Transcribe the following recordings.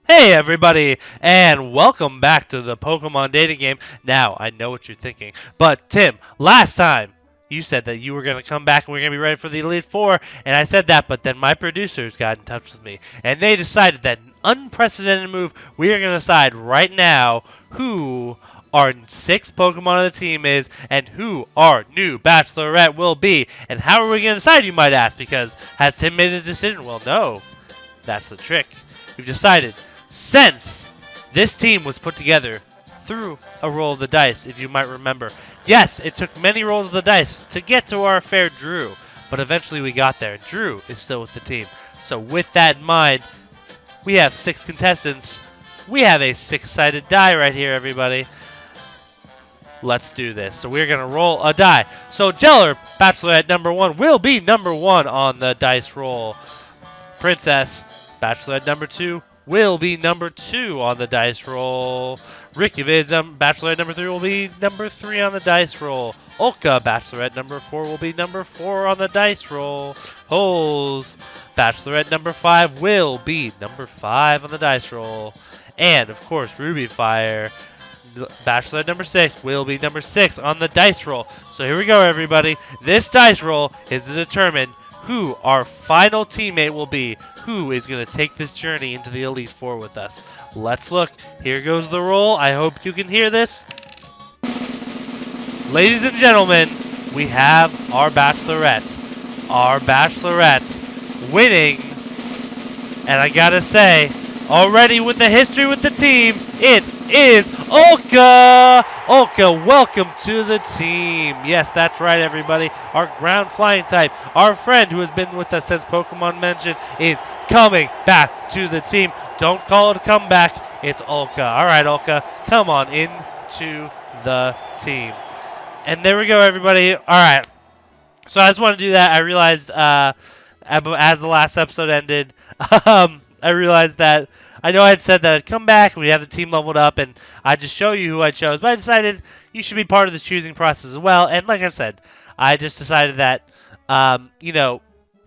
Hey everybody, and welcome back to the Pokemon dating game. Now, I know what you're thinking, but Tim, last time you said that you were going to come back and we are going to be ready for the Elite Four, and I said that, but then my producers got in touch with me, and they decided that an unprecedented move, we are going to decide right now who our 6th Pokemon on the team is, and who our new Bachelorette will be. And how are we going to decide, you might ask, because has Tim made a decision? Well, no. That's the trick. We've decided, since this team was put together through a roll of the dice, if you might remember. Yes, it took many rolls of the dice to get to our fair Drew, but eventually we got there. Drew is still with the team. So with that in mind, we have 6 contestants. We have a 6-sided die right here, everybody. Let's do this. So we're going to roll a die. So Jeller, Bachelorette number 1, will be number 1 on the dice roll. Princess, Bachelorette number 2, will be number 2 on the dice roll. Rickyvism, Bachelorette number 3, will be number 3 on the dice roll. Olka, Bachelorette number 4, will be number 4 on the dice roll. Holes, Bachelorette number 5, will be number 5 on the dice roll. And, of course, Ruby Fire, Bachelorette number 6, will be number 6 on the dice roll. So here we go, everybody. This dice roll is to determine who our final teammate will be, who is going to take this journey into the Elite Four with us. Let's look. Here goes the roll. I hope you can hear this. Ladies and gentlemen, we have our Bachelorette. Our Bachelorette winning. And I gotta say, already with the history with the team, it is Olka! Olka, welcome to the team. Yes, that's right, everybody. Our ground flying type, our friend who has been with us since Pokemon Mention, is coming back to the team. Don't call it a comeback. It's Olka. All right, Olka, come on into the team. And there we go, everybody. All right. So I just want to do that. I realized as the last episode ended, I realized that I know I had said that I'd come back and we'd have the team leveled up and I'd just show you who I chose. But I decided you should be part of the choosing process as well. And like I said, I just decided that,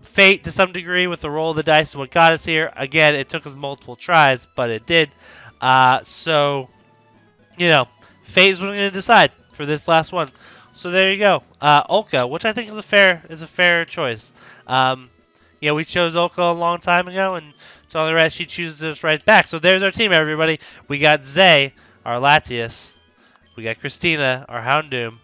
fate to some degree with the roll of the dice is what got us here. Again, it took us multiple tries, but it did. Fate is what I'm going to decide for this last one. So there you go. Olka, which I think is a fair choice. We chose Olka a long time ago, and so on the rest, she chooses us right back. So there's our team, everybody. We got Zay, our Latias. We got Christina, our Houndoom.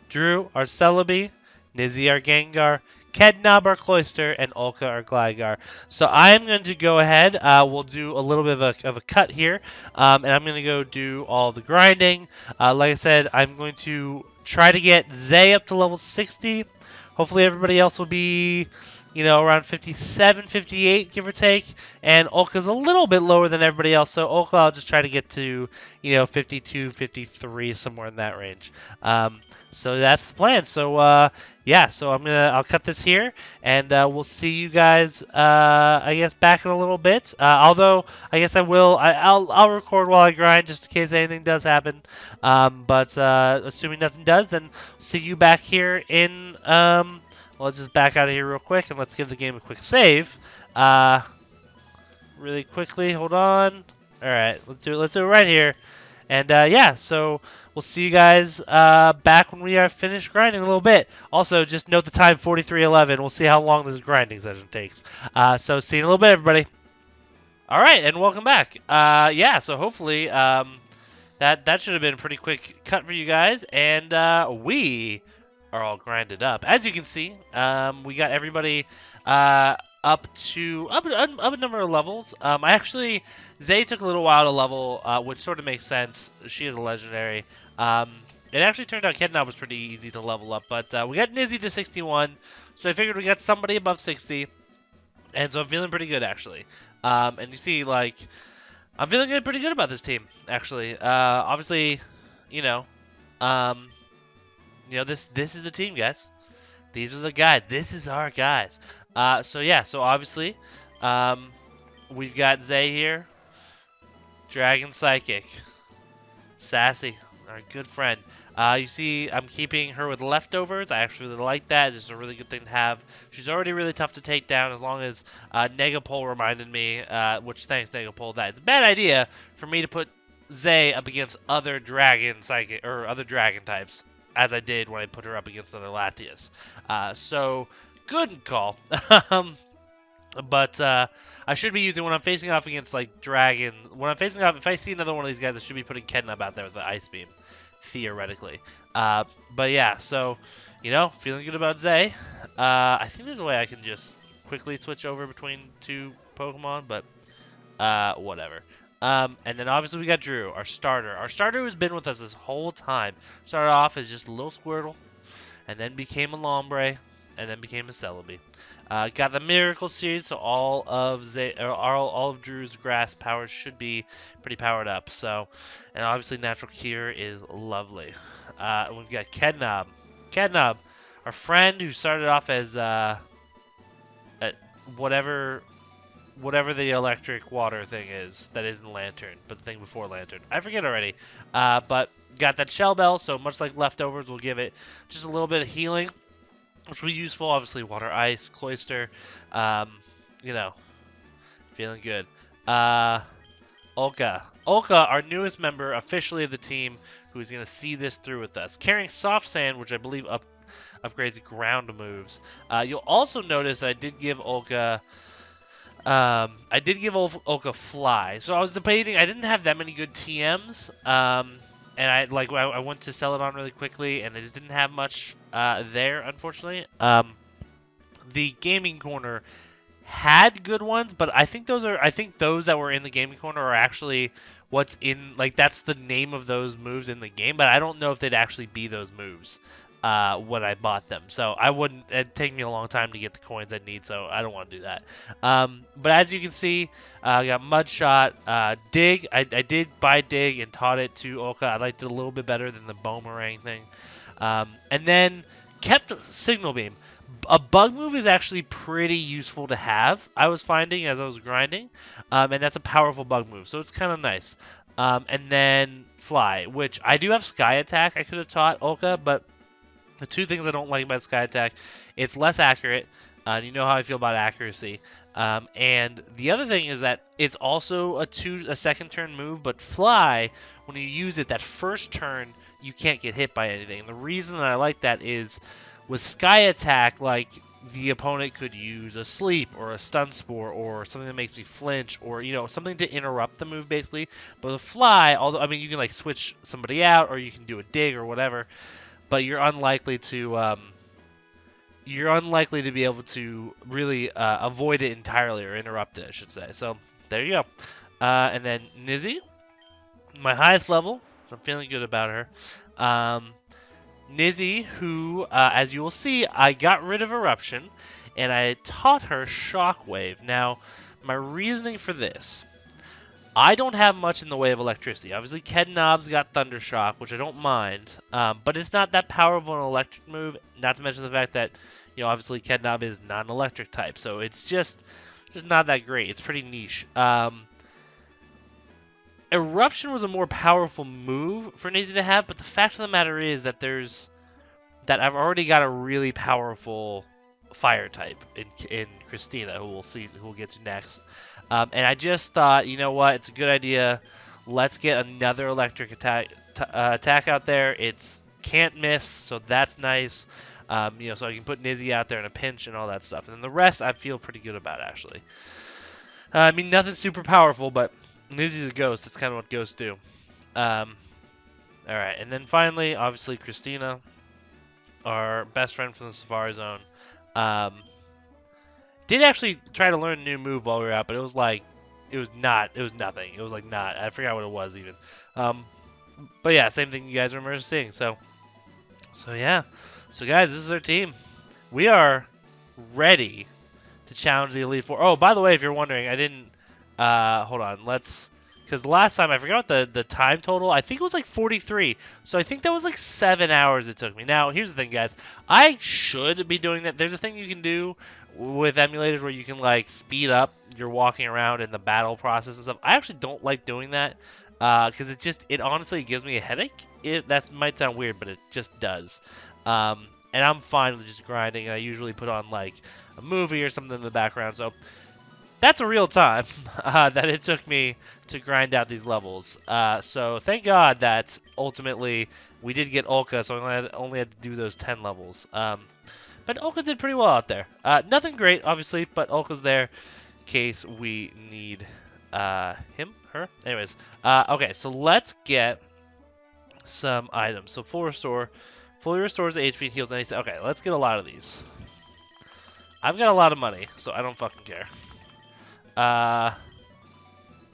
Drew, our Celebi. Nizzy, our Gengar. Kednab, our Cloyster, and Olka, our Gligar. So I am going to go ahead. We'll do a little bit of a cut here, and I'm going to go do all the grinding. Like I said, I'm going to try to get Zay up to level 60. Hopefully everybody else will be, around 57, 58, give or take. And Olka's a little bit lower than everybody else, so Olka I'll just try to get to, 52, 53, somewhere in that range. So that's the plan. So, so I'll cut this here, and we'll see you guys, I guess, back in a little bit. Although, I guess I'll record while I grind, just in case anything does happen. But assuming nothing does, then see you back here in, let's just back out of here real quick, and let's give the game a quick save. Really quickly, hold on. All right, let's do it right here. And so we'll see you guys back when we are finished grinding a little bit. Also, just note the time, 43:11. We'll see how long this grinding session takes. So see you in a little bit, everybody. All right, and welcome back. So hopefully that should have been a pretty quick cut for you guys. And we are all grinded up. As you can see, we got everybody up a number of levels. Zay took a little while to level, which sort of makes sense. She is a legendary. It actually turned out Kednab was pretty easy to level up, but we got Nizzy to 61, so I figured we got somebody above 60, and so I'm feeling pretty good, actually. And you see, I'm feeling pretty good about this team, actually. Obviously, this is the team, guys. These are the guys. This is our guys. So obviously, we've got Zay here. Dragon Psychic. Sassy, our good friend. You see, I'm keeping her with leftovers. I actually really like that. It's a really good thing to have. She's already really tough to take down as long as Negapole reminded me, which thanks Negapole, that it's a bad idea for me to put Zay up against other dragon psychic or other dragon types, as I did when I put her up against other Latias. So good call. But I should be using when I'm facing off against like dragon. When I'm facing off, if I see another one of these guys, I should be putting Kednub out there with the ice beam, theoretically. But yeah, so feeling good about Zay. I think there's a way I can just quickly switch over between two Pokemon, but whatever. And then obviously we got Drew, our starter. Our starter who's been with us this whole time. Started off as just a little Squirtle, and then became a Lombre, and then became a Celebi. Got the Miracle Seed, so all of Drew's grass powers should be pretty powered up. So, and obviously Natural Cure is lovely. We've got Kednub. Kednub, our friend who started off as whatever the electric water thing is that isn't Lantern, but the thing before Lantern. I forget already. But got that Shell Bell, so much like leftovers, we'll give it just a little bit of healing, which will be useful. Obviously, Water Ice, Cloyster, feeling good. Olka, our newest member officially of the team, who is going to see this through with us. Carrying Soft Sand, which I believe upgrades ground moves. You'll also notice that I did give Olka Fly. So I was debating. I didn't have that many good TMs. And I went to sell it on really quickly, and they just didn't have much there, unfortunately. The Gaming Corner had good ones, but I think those that were in the Gaming Corner are actually what's in, like, that's the name of those moves in the game, but I don't know if they'd actually be those moves when I bought them. So it'd take me a long time to get the coins I need, so I don't want to do that. But as you can see, I got Mudshot, Dig. I did buy Dig and taught it to Olka. I liked it a little bit better than the Boomerang thing. And then kept Signal Beam. A bug move is actually pretty useful to have, I was finding as I was grinding. And that's a powerful bug move, so it's kind of nice. And then Fly, which I do have Sky Attack I could have taught Olka, but the two things I don't like about Sky Attack, it's less accurate. You know how I feel about accuracy. And the other thing is that it's also a second turn move, but Fly, when you use it that first turn, you can't get hit by anything. And the reason that I like that is with Sky Attack, like, the opponent could use a Sleep or a Stun Spore or something that makes me flinch, or something to interrupt the move basically. But with Fly, although I mean you can like switch somebody out, or you can do a dig or whatever, but you're unlikely to be able to really avoid it entirely or interrupt it, I should say. So there you go. And then Nizzy, my highest level. So I'm feeling good about her. Nizzy, who, as you will see, I got rid of Eruption, and I taught her Shockwave. Now, my reasoning for this, I don't have much in the way of electricity. Obviously, Kednob's got Thunder Shock, which I don't mind, but it's not that powerful an electric move, not to mention the fact that, obviously Kednob is not an electric type, so it's just not that great. It's pretty niche. Eruption was a more powerful move for Nizzy to have, but the fact of the matter is that I've already got a really powerful fire type in Christina, who we'll get to next. And I just thought, you know what, it's a good idea. Let's get another electric attack out there. It's can't miss, so that's nice. So I can put Nizzy out there in a pinch and all that stuff. And then the rest I feel pretty good about, actually. I mean, nothing super powerful, but Nizzy's a ghost. That's kind of what ghosts do. Alright, and then finally, obviously, Christina, our best friend from the Safari Zone. Did actually try to learn a new move while we were out, but it was nothing. It was like not. I forgot what it was even. But yeah, same thing you guys remember seeing. So yeah. So guys, this is our team. We are ready to challenge the Elite Four. Oh, by the way, if you're wondering, I didn't. Hold on. Because the last time I forgot the time total. I think it was like 43. So I think that was like 7 hours it took me. Now here's the thing, guys. I should be doing that. There's a thing you can do with emulators where you can like speed up your walking around in the battle process and stuff. I actually don't like doing that because it honestly gives me a headache. That might sound weird, but it just does. And I'm fine with just grinding. I usually put on like a movie or something in the background. So that's a real time that it took me to grind out these levels. So thank God that ultimately we did get Olka, so I only had to do those 10 levels. But Olka did pretty well out there. Nothing great, obviously, but Olka's there in case we need him, her. Anyways, okay, so let's get some items. So full restore, fully restores HP and heals. Okay, let's get a lot of these. I've got a lot of money, so I don't fucking care.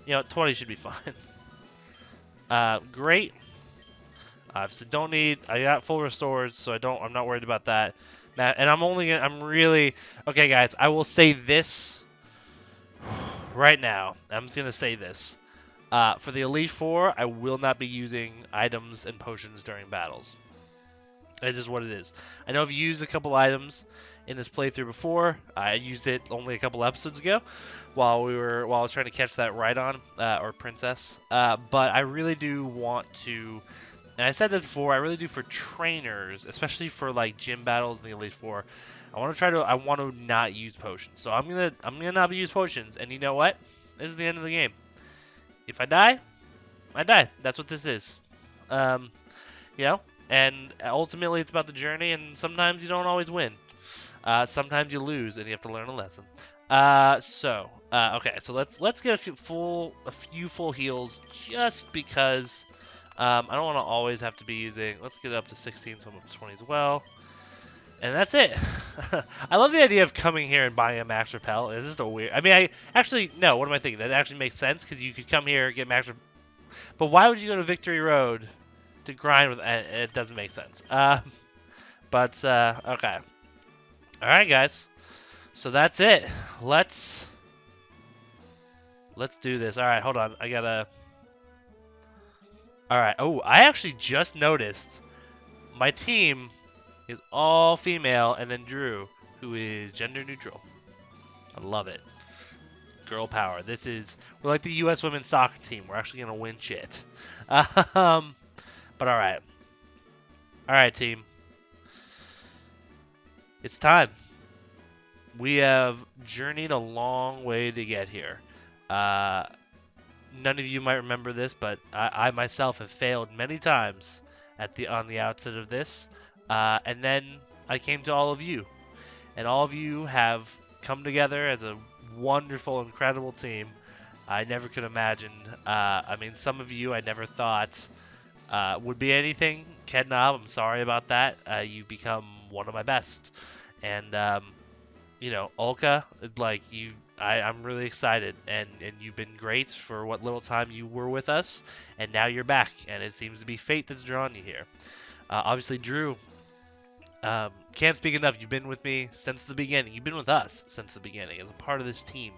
You know, 20 should be fine. Great. So don't need. I got full restores, so I'm not worried about that. And I'm really okay, guys. I will say this right now. I'm just gonna say this. For the Elite Four, I will not be using items and potions during battles. That's just what it is. I know I've used a couple items in this playthrough before. I used it only a couple episodes ago while I was trying to catch that Rhydon or Princess. But I really do want to, and I said this before, I really do for trainers, especially for like gym battles in the Elite Four. I want to not use potions. So I'm gonna not use potions. And you know what? This is the end of the game. If I die, I die. That's what this is. You know. And ultimately, it's about the journey, and sometimes you don't always win. Sometimes you lose, and you have to learn a lesson. Okay, so let's get a few full heals, just because I don't want to always have to be using. Let's get it up to 16, so I'm up to 20 as well. And that's it. I love the idea of coming here and buying a max repel. It's just a weird. I mean, no. What am I thinking? That actually makes sense because you could come here get max. But why would you go to Victory Road to grind with? It doesn't make sense. Okay. All right, guys. So that's it. Let's do this. All right, hold on. I gotta. All right. Oh, I actually just noticed my team is all female, and then Drew, who is gender neutral. I love it. Girl power. We're like the U.S. women's soccer team. We're actually gonna win shit. But all right, team. It's time. We have journeyed a long way to get here. None of you might remember this, but I myself have failed many times on the outset of this. And then I came to all of you. And all of you have come together as a wonderful, incredible team. I never could imagine. I mean, some of you I never thought would be anything. Kednob, I'm sorry about that. You become one of my best. And, you know, Olka, like, I'm really excited. And you've been great for what little time you were with us. And now you're back. And it seems to be fate that's drawn you here. Obviously, Drew, can't speak enough. You've been with me since the beginning. You've been with us since the beginning as a part of this team.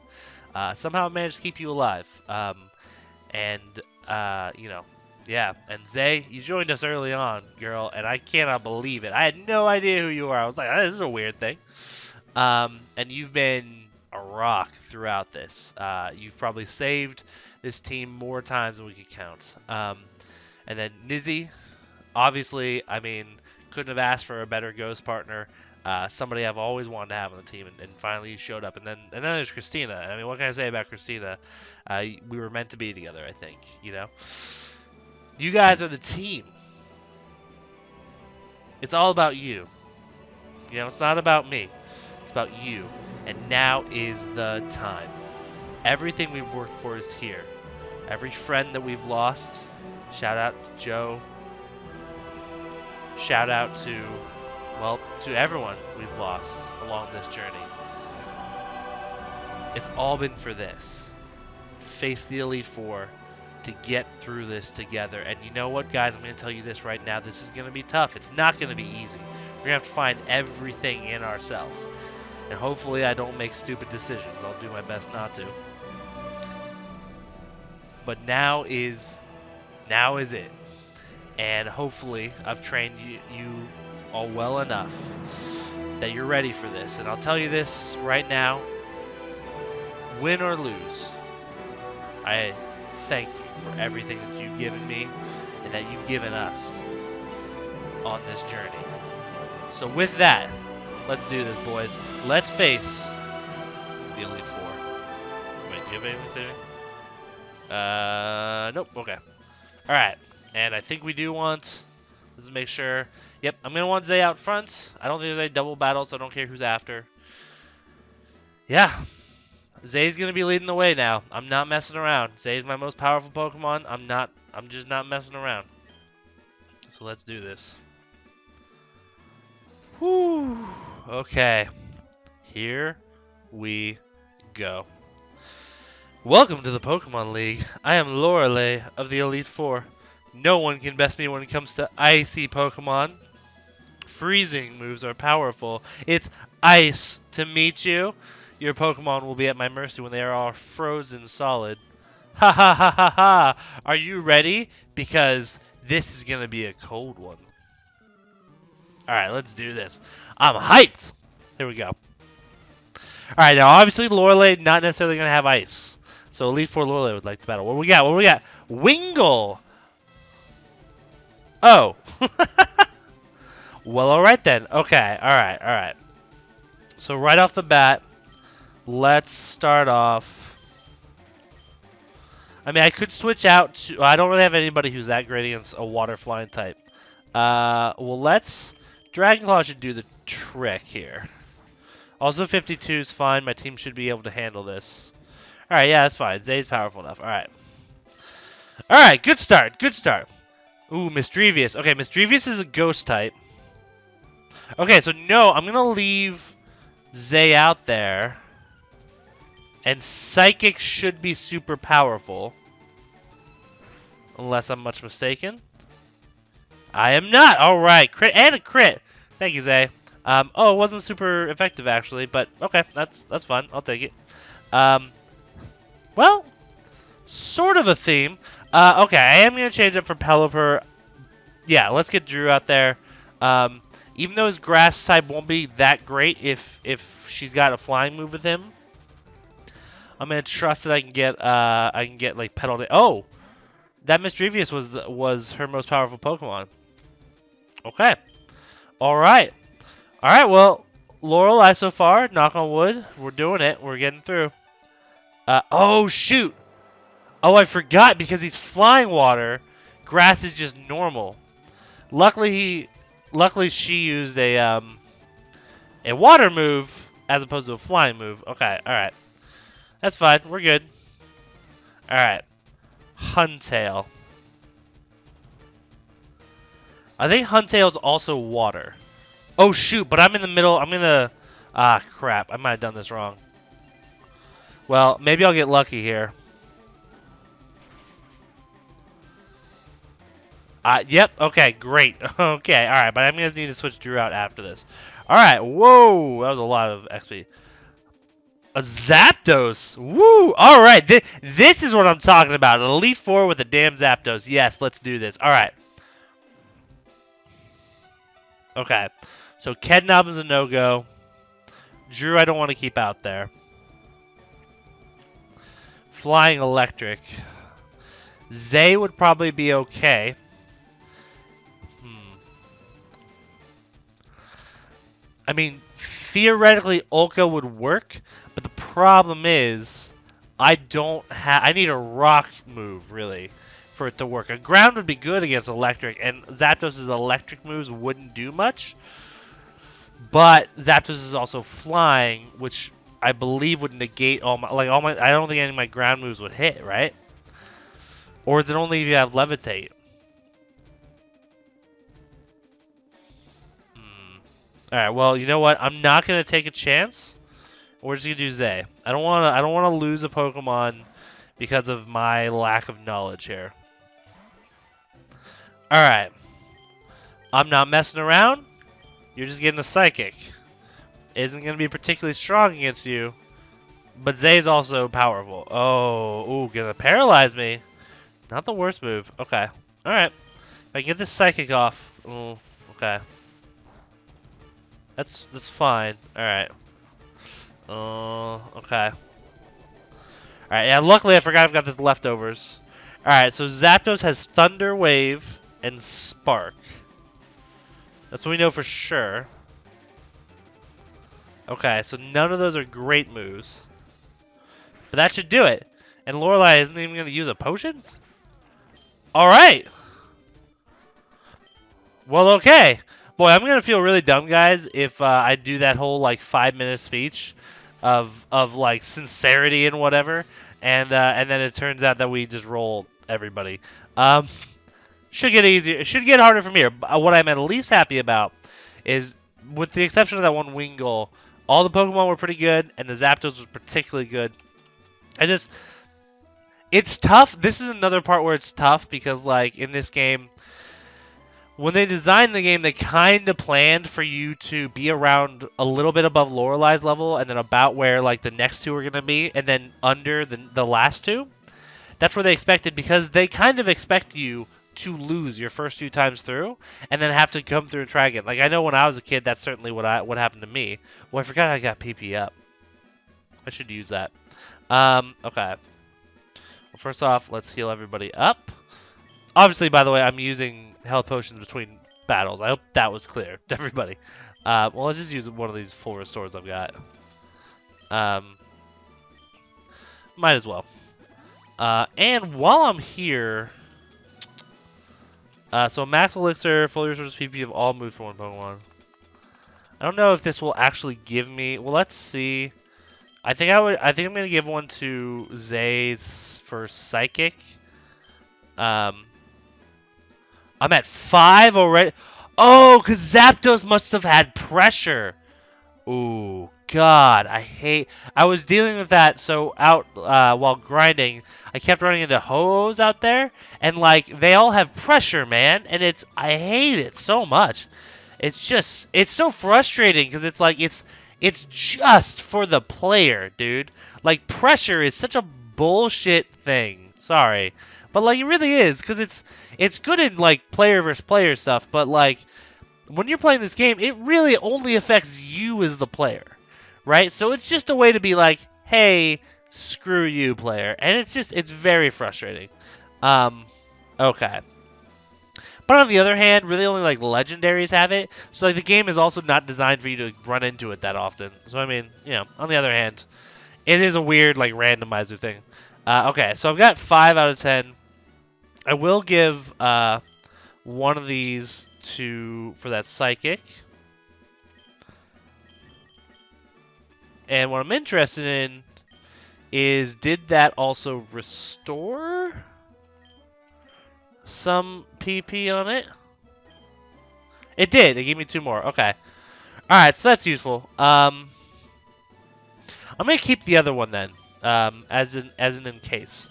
Somehow I managed to keep you alive. You know, yeah. And Zay, you joined us early on, girl, and I cannot believe it. I had no idea who you are. I was like, this is a weird thing. And you've been a rock throughout this. You've probably saved this team more times than we could count. And then Nizzy, obviously, I mean, couldn't have asked for a better ghost partner. Somebody I've always wanted to have on the team, and finally you showed up. And then there's Christina. I mean, what can I say about Christina? We were meant to be together, I think. You know, you guys are the team. It's all about you. You know, it's not about me. It's about you. And now is the time. Everything we've worked for is here. Every friend that we've lost. Shout out to Joe. Shout out to everyone we've lost along this journey. It's all been for this. Face the Elite Four to get through this together. And you know what, guys? I'm going to tell you this right now. This is going to be tough. It's not going to be easy. We're going to have to find everything in ourselves. And hopefully I don't make stupid decisions. I'll do my best not to. But now is it. And hopefully I've trained you all well enough that you're ready for this. And I'll tell you this right now, win or lose, I thank you for everything that you've given me and that you've given us on this journey. So with that, let's do this, boys. Let's face the Elite Four. Wait, do you have anything to say? Nope. Okay. All right, and I think we do want. Let's make sure. Yep, I'm gonna want Zay out front. I don't think there's any double battles, so I don't care who's after. Yeah, Zay's gonna be leading the way now. I'm not messing around. Zay's my most powerful Pokemon. I'm just not messing around. So let's do this. Whew. Okay. Here we go. Welcome to the Pokemon League. I am Lorelei of the Elite Four. No one can best me when it comes to icy Pokemon. Freezing moves are powerful. It's ice to meet you. Your Pokemon will be at my mercy when they are all frozen solid. Ha ha ha ha ha! Are you ready? Because this is gonna be a cold one. Alright, let's do this. I'm hyped! Here we go. Alright, now obviously Lorelei not necessarily gonna have ice. So Elite Four Lorelei would like to battle. What do we got? What do we got? Wingull! Oh. Well, alright then. Okay, alright. So right off the bat, let's start off. I mean, I could switch out to. I don't really have anybody who's that great against a water flying type. Well, let's. Dragon Claw should do the trick here. Also, 52 is fine. My team should be able to handle this. Alright, yeah, that's fine. Zay's powerful enough. Alright, good start. Good start. Ooh, Misdrevious. Okay, Misdrevious is a ghost type. Okay, so no, I'm going to leave Zay out there. And Psychic should be super powerful. Unless I'm much mistaken. I am not. Alright, crit and a crit. Thank you, Zay. Oh, it wasn't super effective, actually. But, okay, that's fun. I'll take it. Well, sort of a theme. Okay, I am going to change it for Pelipper. Yeah, let's get Drew out there. Even though his grass type won't be that great if she's got a flying move with him, I'm gonna trust that I can get like Petal. Oh, that Misdrevious was her most powerful Pokemon. Okay, all right. Well, Lorelei so far, knock on wood, we're doing it. We're getting through. Oh shoot. Oh, I forgot because he's flying water. Grass is just normal. Luckily she used a water move as opposed to a flying move. Okay, all right. That's fine. We're good. All right. Huntail. I think Huntail's also water. Oh shoot! But I'm in the middle. I'm gonna. Ah, crap! I might have done this wrong. Well, maybe I'll get lucky here. Yep. Okay. Great. Okay. All right. But I'm gonna need to switch Drew out after this. All right. Whoa! That was a lot of XP. A Zapdos! Woo! Alright, this is what I'm talking about. An Elite Four with a damn Zapdos. Yes, let's do this. Alright. Okay. So Kednob is a no-go. Drew I don't want to keep out there. Flying Electric. Zay would probably be okay. I mean, theoretically Ulka would work, but the problem is I need a rock move really for it to work. A ground would be good against electric, and Zapdos' electric moves wouldn't do much. But Zapdos is also flying, which I believe would negate all my I don't think any of my ground moves would hit, right? Or is it only if you have Levitate? Alright, well, you know what? I'm not gonna take a chance. We're just gonna do Zay. I don't wanna lose a Pokemon because of my lack of knowledge here. Alright. I'm not messing around. You're just getting a Psychic. Isn't gonna be particularly strong against you. But Zay's also powerful. Oh, ooh, gonna paralyze me. Not the worst move. Okay. Alright. If I can get this Psychic off. Ooh, okay. That's fine. Alright. Okay. Alright, yeah, luckily I forgot I've got this leftovers. Alright, so Zapdos has Thunder Wave and Spark. That's what we know for sure. Okay, so none of those are great moves. But that should do it. And Lorelei isn't even going to use a potion? Alright! Well, okay. Boy, I'm going to feel really dumb, guys, if I do that whole, like, 5-minute speech of like, sincerity and whatever. And then it turns out that we just roll everybody. Should get easier. It should get harder from here. What I'm at least happy about is, with the exception of that one Wingull, all the Pokemon were pretty good, and the Zapdos was particularly good. It's tough. This is another part where it's tough because, like, in this game, when they designed the game, they kind of planned for you to be around a little bit above Lorelei's level, and then about where, like, the next two are going to be, and then under the last two. That's where they expected, because they kind of expect you to lose your first few times through, and then have to come through and try again. Like, I know when I was a kid, that's certainly what happened to me. Well, I forgot I got PP up. I should use that. Okay. Well, first off, let's heal everybody up. Obviously, by the way, I'm using health potions between battles. I hope that was clear to everybody. Well, let's just use one of these full restores I've got. Might as well. And while I'm here, so max elixir, fully restores PP of all moves for one Pokemon. I don't know if this will actually give me. Well, let's see. I think I'm gonna give one to Zay's for Psychic. I'm at 5 already. Oh, because Zapdos must have had pressure. Ooh, God, I was dealing with that, so while grinding, I kept running into Ho-Ohs out there, and, like, they all have pressure, man, and I hate it so much. It's so frustrating, because it's like, it's just for the player, dude. Like, pressure is such a bullshit thing. Sorry. But, like, it really is, because it's good in, like, player versus player stuff, but, like, when you're playing this game, it really only affects you as the player, right? So it's just a way to be like, hey, screw you, player. And it's very frustrating. Okay. But on the other hand, really only, like, legendaries have it. So, like, the game is also not designed for you to run into it that often. So, I mean, you know, on the other hand, it is a weird, like, randomizer thing. Okay, so I've got 5 out of 10. I will give one of these for that Psychic. And what I'm interested in is, did that also restore some PP on it? It did. It gave me 2 more. Okay. Alright, so that's useful. I'm going to keep the other one then, as in case.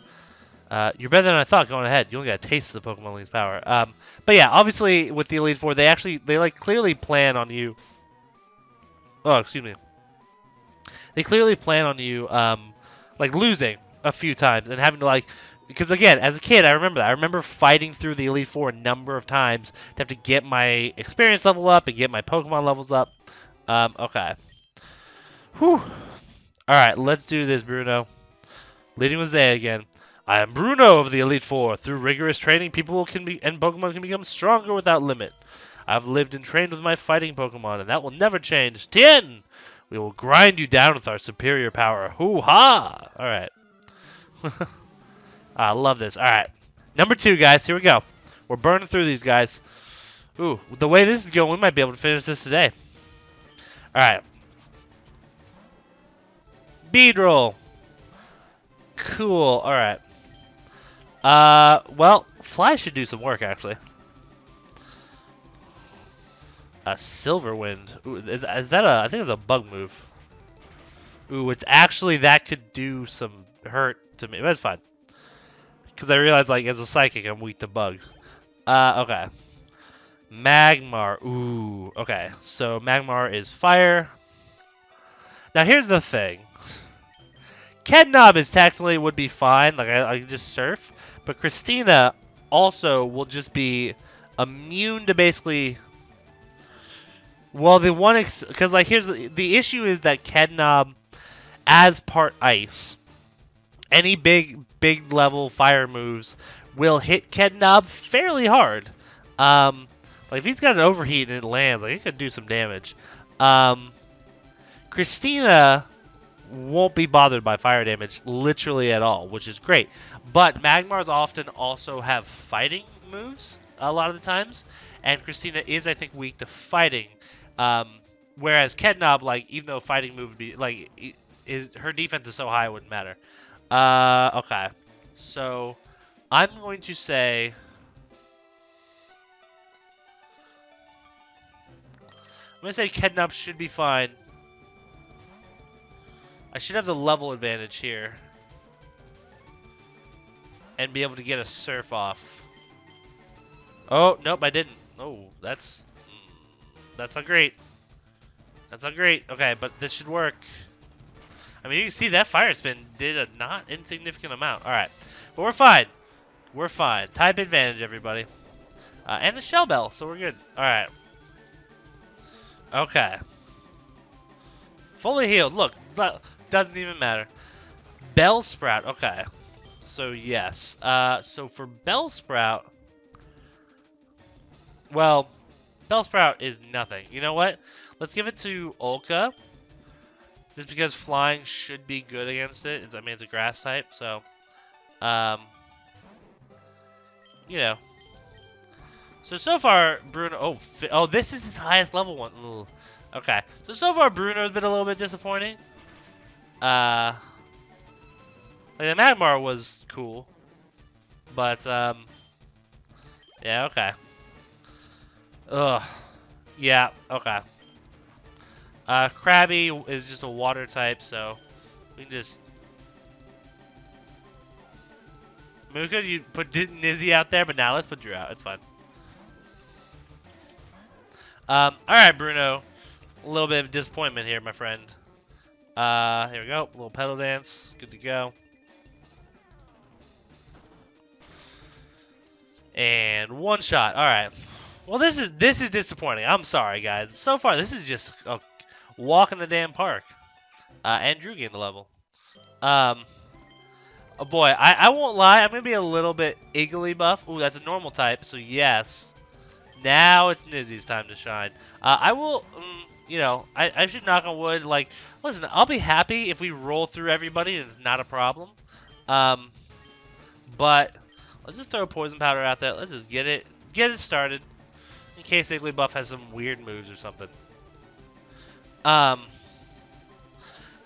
You're better than I thought. Going ahead. You only got a taste of the Pokemon League's power. But yeah, obviously with the Elite Four, they like clearly plan on you. Oh, excuse me. They clearly plan on you, like, losing a few times and having to, like, because again, as a kid, I remember that. I remember fighting through the Elite Four a number of times to have to get my experience level up and get my Pokemon levels up. Okay. Whew. All right, let's do this, Bruno. Leading with Zay again. I am Bruno of the Elite Four. Through rigorous training, and Pokemon can become stronger without limit. I've lived and trained with my fighting Pokemon, and that will never change. Tien! We will grind you down with our superior power. Hoo-ha! Alright. I love this. Alright. Number 2, guys. Here we go. We're burning through these guys. Ooh, the way this is going, we might be able to finish this today. Alright. Beedrill. Cool. Alright. Well, Fly should do some work, actually. A Silverwind. Ooh, is that I think it's a bug move. Ooh, it's actually, that could do some hurt to me. But it's fine. Because I realized, like, as a psychic, I'm weak to bugs. Okay. Magmar. Ooh, okay. So, Magmar is fire. Now, here's the thing. Kednob is technically would be fine. Like, I can just surf. But Christina also will just be immune to basically... Well, because, like, here's the issue is that Kednob, as part ice, any big level fire moves will hit Kednob fairly hard. Like if he's got an overheat and it lands, like it could do some damage. Christina won't be bothered by fire damage literally at all, which is great. But Magmars often also have fighting moves a lot of the times, and Christina is, I think, weak to fighting. Whereas Kednob, like, even though fighting move would be like, her defense is so high it wouldn't matter. Okay, so I'm going to say. I'm going to say Kednob should be fine. I should have the level advantage here. And be able to get a surf off. Oh, nope, I didn't. Oh, that's not great. That's not great. Okay, but this should work. I mean, you can see that fire spin did a not insignificant amount. All right, but we're fine. We're fine. Type advantage, everybody. And the shell bell, so we're good. All right. Okay. Fully healed. Look, doesn't even matter. Bellsprout. Okay. So yes. So for Bellsprout, well, Bellsprout is nothing. You know what? Let's give it to Olka. Just because flying should be good against it. I mean, it's a grass type, so you know. So far, Bruno. Oh, this is his highest level one. Ugh. Okay. So far, Bruno's been a little bit disappointing. Like the Magmar was cool, but yeah, okay. Ugh. Yeah, okay. Krabby is just a water type, so we can just. I mean, we could you put Nizzy out there, but now let's put Drew out. It's fine. All right, Bruno. A little bit of disappointment here, my friend. Here we go. A little pedal dance. Good to go. And one shot. All right. Well, this is disappointing. I'm sorry, guys. So far, this is just a walk in the damn park. And Drew gained the level. Oh boy, I won't lie. I'm gonna be a little bit Iggly buff. Ooh, that's a normal type. So yes. Now it's Nizzy's time to shine. I will. You know, I should knock on wood. Like, listen, I'll be happy if we roll through everybody and it's not a problem. But let's just throw a poison powder out there. Let's just get it started. In case Igglybuff has some weird moves or something. But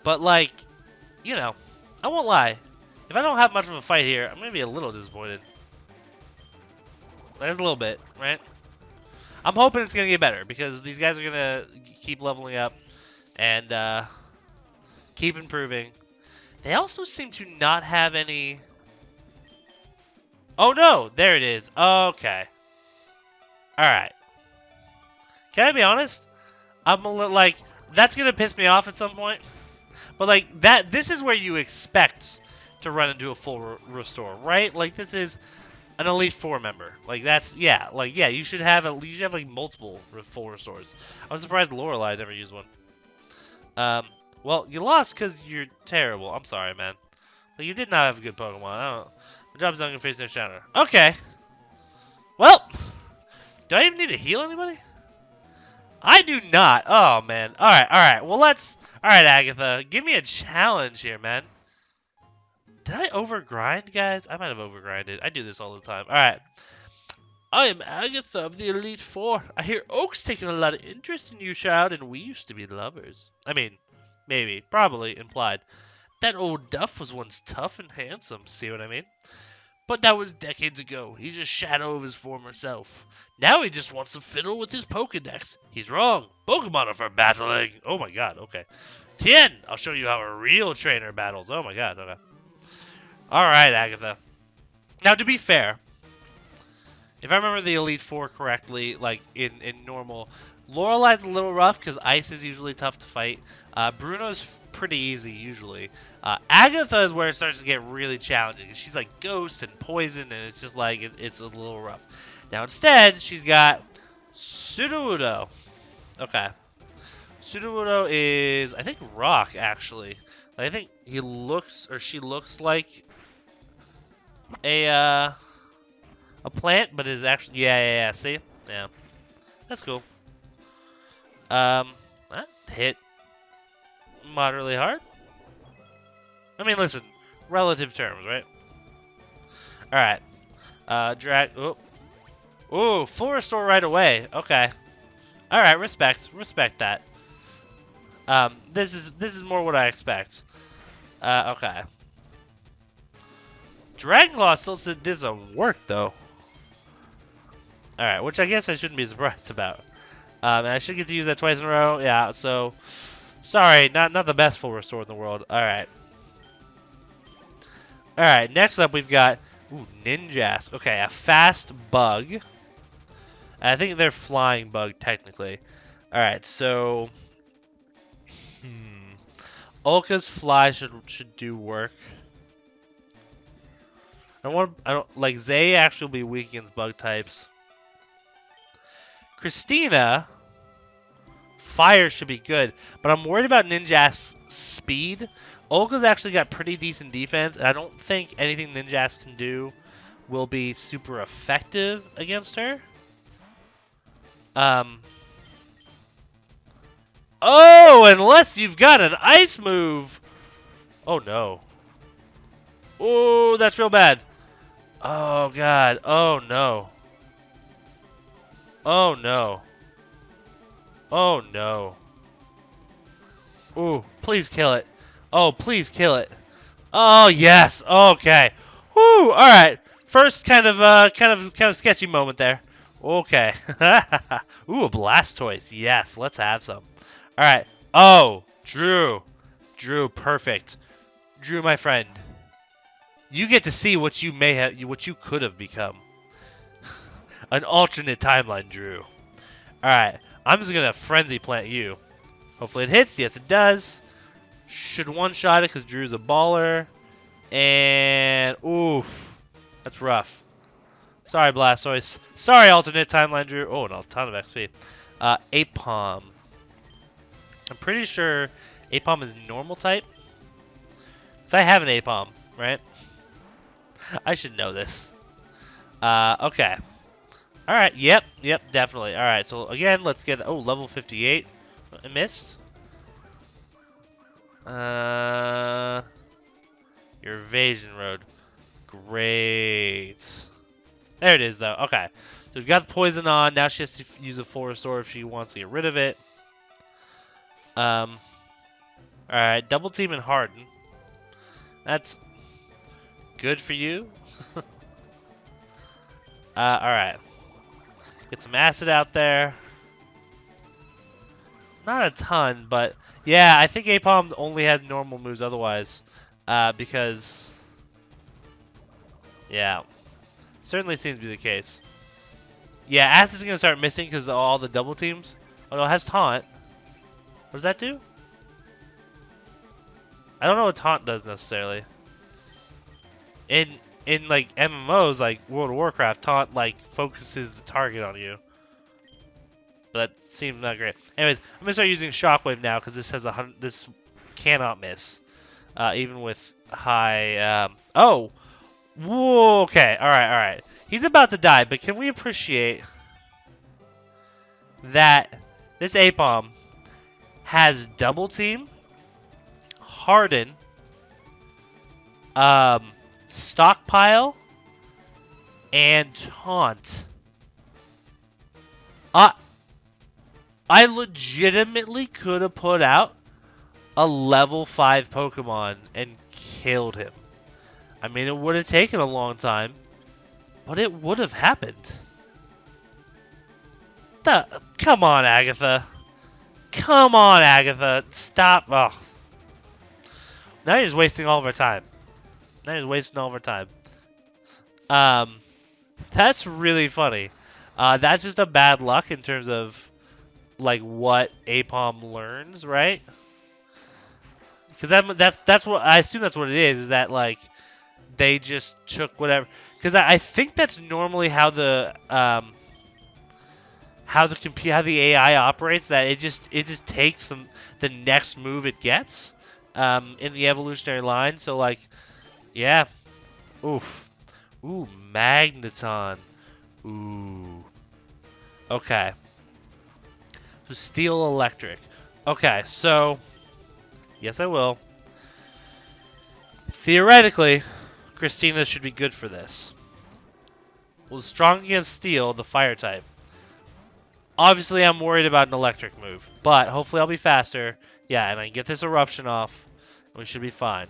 like, you know, I won't lie. If I don't have much of a fight here, I'm gonna be a little disappointed. There's a little bit, right? I'm hoping it's gonna get better because these guys are gonna keep leveling up and keep improving. They also seem to not have any. Oh no, there it is. Okay. All right. Can I be honest? I'm a little like that's gonna piss me off at some point. But like that, this is where you expect to run into a full restore, right? Like this is an Elite Four member. Like that's yeah. Like yeah, you should have like multiple full restores. I was surprised Lorelei never used one. Well, you lost because you're terrible. I'm sorry, man. Like you did not have a good Pokemon. I don't. The job's not gonna face their shadow. Okay. Well, do I even need to heal anybody? I do not. Oh man. All right. Well, let's. All right, Agatha, give me a challenge here, man. Did I overgrind, guys? I might have overgrinded. I do this all the time. All right. I am Agatha of the Elite Four. I hear Oak's taking a lot of interest in you, child, and we used to be lovers. I mean, maybe, probably implied. That old Duff was once tough and handsome. See what I mean? But that was decades ago. He's a shadow of his former self. Now he just wants to fiddle with his Pokedex. He's wrong. Pokemon are for battling. Oh my god, okay. Tien, I'll show you how a real trainer battles. Oh my god, okay. Alright, Agatha. Now, to be fair, if I remember the Elite Four correctly, like in normal, Lorelei's a little rough because Ice is usually tough to fight. Bruno's pretty easy usually. Agatha is where it starts to get really challenging. She's like Ghost and Poison, and it's just like it's a little rough. Now instead, she's got Sudowoodo. Okay. Sudowoodo is, I think, Rock, actually. I think he looks or she looks like a plant, but is actually yeah. See, yeah, that's cool. That hit moderately hard. I mean, listen, relative terms, right? All right. Drag. Oh, ooh, full restore right away. Okay. All right, respect that. This is more what I expect. Okay. Dragon Claw still did some work though. All right, which I guess I shouldn't be surprised about. And I should get to use that twice in a row. Yeah. So, sorry, not the best full restore in the world. All right. All right. Next up, we've got Ninjask. Okay, a fast bug. I think they're flying bug technically. All right. So, Ulka's fly should do work. I don't like Zay actually will be weak against bug types. Christina, fire should be good, but I'm worried about Ninjask's speed. Olga's actually got pretty decent defense, and I don't think anything Ninjask can do will be super effective against her. Oh, unless you've got an ice move. Oh no. Oh, that's real bad. Oh god. Oh no. Oh no. Oh no. Ooh, please kill it. Oh, please kill it. Oh yes. Okay. Whoo. All right. First kind of sketchy moment there. Okay. Ooh, a Blastoise. Yes, let's have some. All right. Oh, Drew. Drew, perfect. Drew, my friend. You get to see what you may have, what you could have become. An alternate timeline, Drew. All right. I'm just gonna frenzy plant you. Hopefully it hits. Yes, it does. Should one-shot it because Drew's a baller. And, oof. That's rough. Sorry, Blastoise. Sorry, alternate timeline, Drew. Oh, and a ton of XP. Apom. I'm pretty sure Apom is normal type. Because I have an Apom, right? I should know this. Okay. Alright, yep, definitely. Alright, so again, let's get... Oh, level 58. I missed. Your evasion road. Great. There it is, though. Okay. So we've got the poison on. Now she has to use a full restore if she wants to get rid of it. Alright, double team and harden. That's good for you. Alright. Get some acid out there. Not a ton, but yeah, I think Apom only has normal moves otherwise. Because yeah, certainly seems to be the case. Yeah, Acid's gonna start missing because of all the double teams. Oh no, it has taunt. What does that do? I don't know what taunt does necessarily. In like MMOs like World of Warcraft, taunt like focuses the target on you. But that seems not great. Anyways, I'm gonna start using Shockwave now because this has this cannot miss, even with high. Oh, whoa, okay, all right. He's about to die, but can we appreciate that this Apom has double team, harden, stockpile, and taunt. I legitimately could have put out a level 5 Pokemon and killed him. I mean, it would have taken a long time, but it would have happened. Come on, Agatha. Come on, Agatha. Stop. Oh. Now you're just wasting all of our time. That's really funny. That's just a bad luck in terms of like what Apom learns, right? Because that's what I assume that's what it is that like they just took whatever. Because I think that's normally how the AI operates. That it just takes the next move it gets. in the evolutionary line. So like, yeah, oof, ooh, magneton, ooh, okay. So steel electric. Okay, so yes, I will. Theoretically, Christina should be good for this. Well, strong against steel, the fire type. Obviously, I'm worried about an electric move, but hopefully I'll be faster. Yeah, and I can get this eruption off. We should be fine.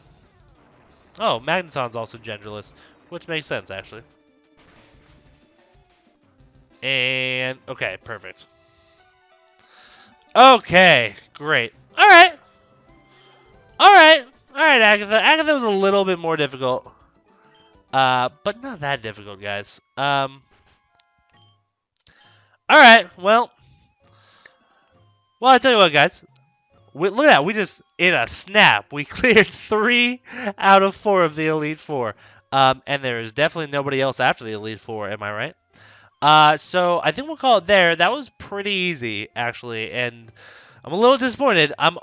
Oh, Magneton's also genderless, which makes sense, actually. And, okay, perfect. Okay, great. All right. All right. All right, Agatha. Agatha was a little bit more difficult. But not that difficult, guys. All right. Well, I tell you what, guys. Look at that. We just, in a snap, we cleared 3 out of 4 of the Elite Four. And there is definitely nobody else after the Elite Four. Am I right? So I think we'll call it there. That was pretty easy, actually, and I'm a little disappointed. I'm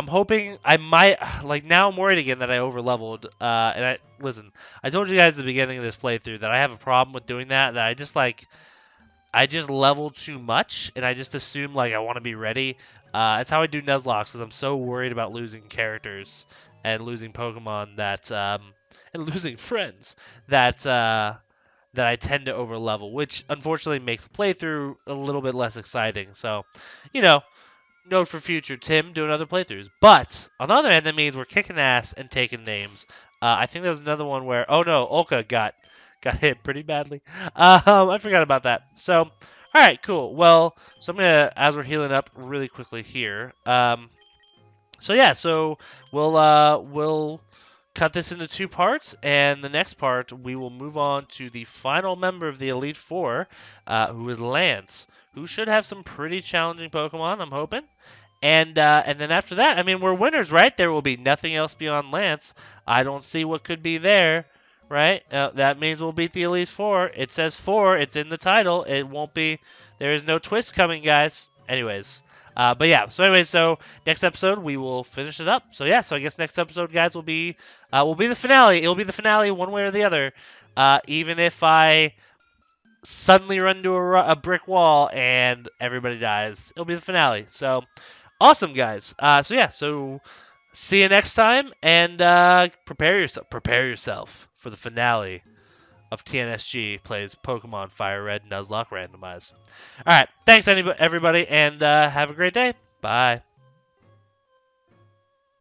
hoping I might like now I'm worried again that I over leveled. And listen, I told you guys at the beginning of this playthrough that I have a problem with doing that. That I just level too much, and I just assume like I want to be ready. It's how I do Nuzlocke, because I'm so worried about losing characters and losing Pokemon and losing friends that I tend to overlevel, which unfortunately makes the playthrough a little bit less exciting. So, you know, note for future Tim doing other playthroughs. But on the other hand, that means we're kicking ass and taking names. I think there was another one where Olka got hit pretty badly. I forgot about that. So, all right, cool. Well, so I'm gonna as we're healing up really quickly here. So yeah, so we'll cut this into 2 parts, and the next part we will move on to the final member of the Elite Four, who is Lance, who should have some pretty challenging Pokemon, I'm hoping. And then after that, I mean, we're winners, right? There will be nothing else beyond Lance. I don't see what could be there, right? That means we'll beat the Elite Four. It says 4. It's in the title. It won't be. There is no twist coming, guys. Anyways. But yeah, so next episode we will finish it up. So yeah, so I guess next episode, guys, will be the finale. It'll be the finale one way or the other. Even if I suddenly run into a brick wall and everybody dies, it'll be the finale. So awesome, guys. So yeah, so see you next time, and prepare yourself for the finale of TianSG plays Pokemon FireRed Nuzlocke Randomizer. All right, thanks everybody, and have a great day. Bye.